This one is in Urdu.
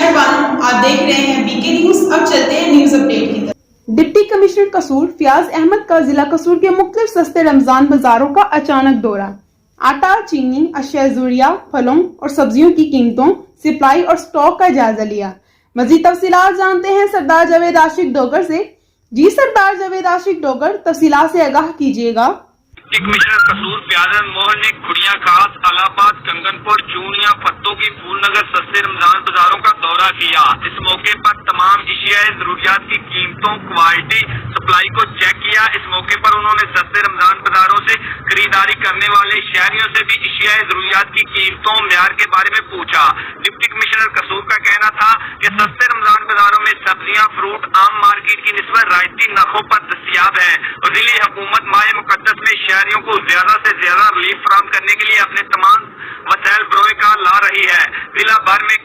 شہر والوں، آپ دیکھ رہے ہیں BK نیوز۔ اب چلتے ہیں نیوز اپڈیٹ کی طرف۔ ڈپٹی کمشنر قصور فیاض احمد کا ضلع قصور کے مختلف سستے رمضان بازاروں کا اچانک دورہ۔ آٹا، چینی، اشیاء ضروریہ، پھلوں اور سبزیوں کی قیمتوں، سپلائی اور سٹاک کا جائزہ لیا۔ مزید تفصیلات جانتے ہیں سردار جاوید عاشق ڈوگر سے۔ جی سردار جاوید عاشق ڈوگر، تفصیلات سے آگاہ کیجیے گا۔ کمشنر قصور فیاض موہن نے کھڑیاں خاص، الہ آباد، کنگن پور، چونیا، فتو کی پھول نگر سستے رمضان بازاروں کا دورہ کیا۔ اس موقع پر تمام اشیاء ضروریات کی قیمتوں، کوالٹی، سپلائی کو چیک کیا۔ اس موقع پر انہوں نے سستے رمضان بازاروں سے خریداری کرنے والے شہریوں سے بھی اشیاء ضروریات کی قیمتوں، معیار کے بارے میں پوچھا۔ ڈپٹی کمشنر قصور کا کہنا تھا کہ سستے رمضان بازاروں میں سبزیاں، فروٹ عام مارکیٹ کی نسبت رعایتی نرخوں پر دستیاب ہیں اور ضلعی حکومت ماہ مقدس میں شہریوں کو زیادہ سے زیادہ ریلیف فراہم کرنے کے لیے اپنے تمام وسائل بروئے کار لا رہی ہے۔ ضلع بھر میں